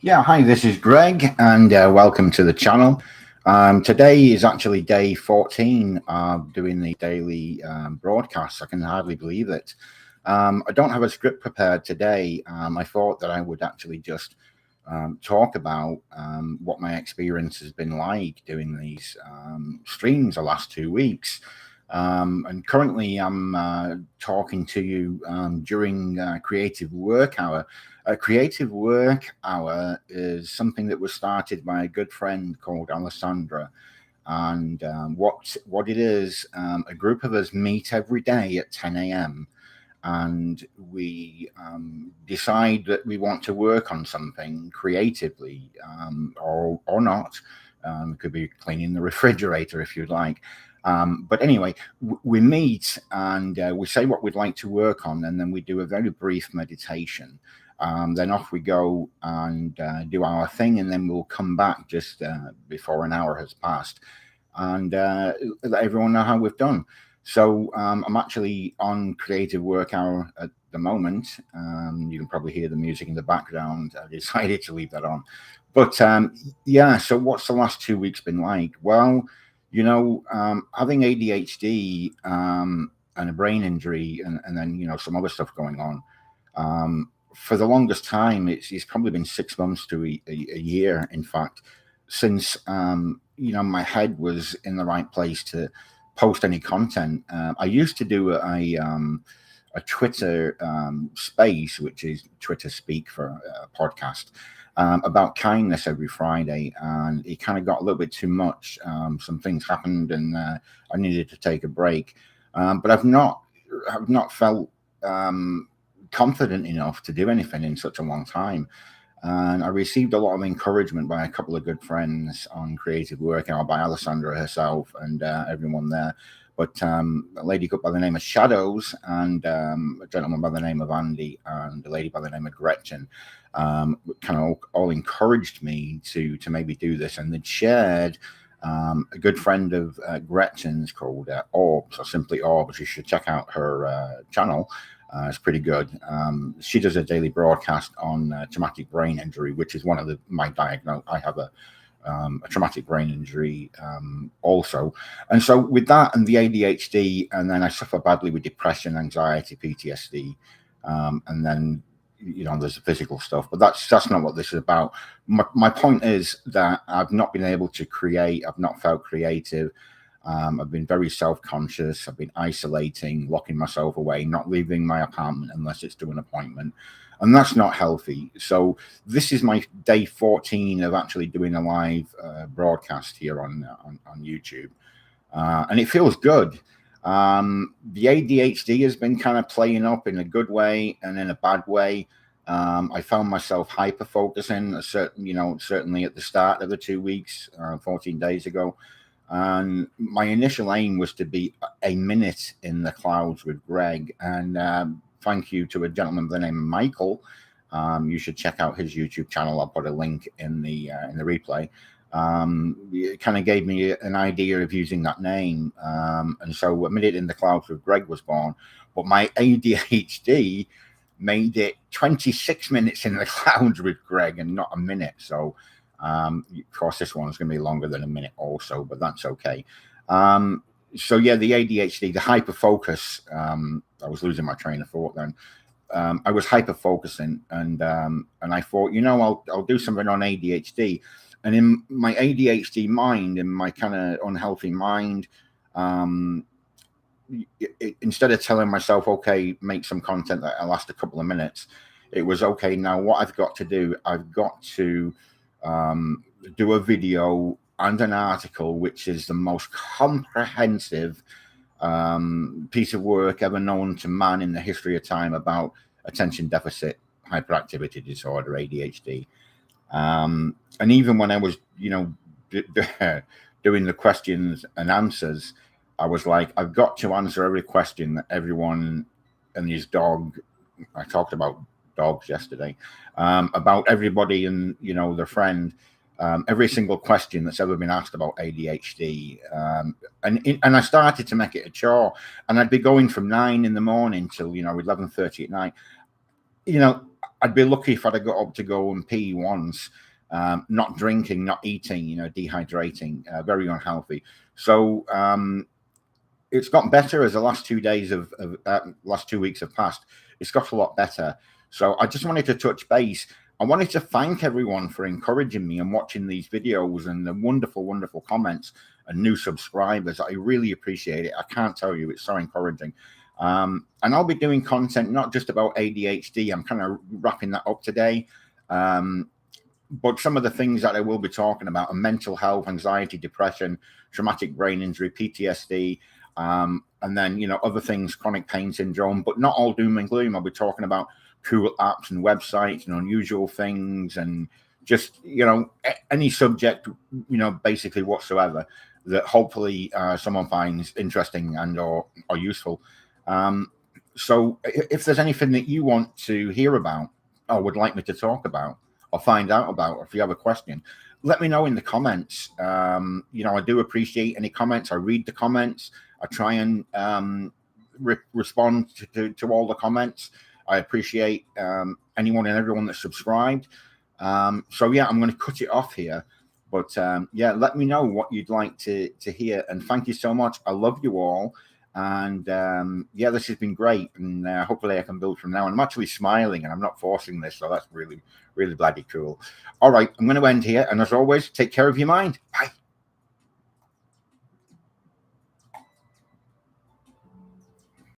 Yeah, hi, this is Greg, and welcome to the channel. Today is actually day 14 of doing the daily broadcasts. I can hardly believe it. I don't have a script prepared today. I thought that I would actually just talk about what my experience has been like doing these streams the last 2 weeks. And currently, I'm talking to you during creative work hour. A creative work hour is something that was started by a good friend called Alessandra. And what it is, a group of us meet every day at 10 a.m. and we decide that we want to work on something creatively, or not. It could be cleaning the refrigerator if you'd like. But anyway, we meet and we say what we'd like to work on, and then we do a very brief meditation. Then off we go and do our thing, and then we'll come back just before an hour has passed and let everyone know how we've done. So I'm actually on creative work hour at the moment. You can probably hear the music in the background. I decided to leave that on. But yeah, so what's the last 2 weeks been like? Well, having ADHD and a brain injury and then, some other stuff going on. For the longest time, it's probably been 6 months to a year, in fact, since, my head was in the right place to post any content. I used to do a Twitter space, which is Twitter speak for a podcast, about kindness every Friday, and it kind of got a little bit too much. Some things happened, and I needed to take a break. But I've not felt confident enough to do anything in such a long time. And I received a lot of encouragement by a couple of good friends on creative work hour, by Alessandra herself and everyone there. But a lady by the name of Shadows and a gentleman by the name of Andy and a lady by the name of Gretchen kind of all encouraged me to maybe do this. And they'd shared a good friend of Gretchen's called Orbs, or simply Orbs. You should check out her channel. It's pretty good. She does a daily broadcast on traumatic brain injury, which is one of my diagnose. I have a traumatic brain injury also, and so with that and the ADHD, and then I suffer badly with depression, anxiety, PTSD, and then there's the physical stuff. But that's not what this is about. My point is that I've not been able to create. I've not felt creative. I've been very self-conscious. I've been isolating, locking myself away, not leaving my apartment unless it's to an appointment. And that's not healthy. So this is my day 14 of actually doing a live broadcast here on YouTube. And it feels good. The ADHD has been kind of playing up in a good way and in a bad way. I found myself hyper-focusing, certainly at the start of the 2 weeks, 14 days ago. And my initial aim was to be a minute in the clouds with Greg. And thank you to a gentleman by the name of Michael. You should check out his YouTube channel. I'll put a link in the replay. It kind of gave me an idea of using that name. And so a minute in the clouds with Greg was born. But my ADHD made it 26 minutes in the clouds with Greg and not a minute. So of course, this one's going to be longer than a minute also, but that's okay. So yeah, the ADHD, the hyper focus. I was losing my train of thought then. I was hyper focusing, and I thought, I'll do something on ADHD. And in my ADHD mind, in my kind of unhealthy mind, instead of telling myself, okay, make some content that'll last a couple of minutes, it was okay. Now what I've got to do, I've got to do a video and an article, which is the most comprehensive piece of work ever known to man in the history of time about attention deficit hyperactivity disorder, ADHD. And even when I was, doing the questions and answers, I was like, I've got to answer every question that everyone and his dog. I talked about dogs yesterday, about everybody and their friend, every single question that's ever been asked about ADHD, and I started to make it a chore, and I'd be going from 9 in the morning till 11:30 at night. I'd be lucky if I'd got up to go and pee once. Not drinking, not eating, dehydrating, very unhealthy. So it's got better as the last 2 days last 2 weeks have passed. It's got a lot better. So I just wanted to touch base. I wanted to thank everyone for encouraging me and watching these videos and the wonderful, wonderful comments and new subscribers. I really appreciate it. I can't tell you, it's so encouraging. And I'll be doing content not just about ADHD. I'm kind of wrapping that up today. But some of the things that I will be talking about are mental health, anxiety, depression, traumatic brain injury, PTSD, and then, other things, chronic pain syndrome, but not all doom and gloom. I'll be talking about cool apps and websites and unusual things and just, any subject, basically whatsoever that hopefully someone finds interesting and or useful. So if there's anything that you want to hear about or would like me to talk about or find out about, or if you have a question, let me know in the comments. I do appreciate any comments. I read the comments. I try and respond to all the comments. I appreciate anyone and everyone that's subscribed. So yeah, I'm going to cut it off here. But yeah, let me know what you'd like to hear. And thank you so much. I love you all. And yeah, this has been great. And hopefully I can build from now. And I'm actually smiling and I'm not forcing this. So that's really, really bloody cool. All right, I'm going to end here. And as always, take care of your mind. Bye.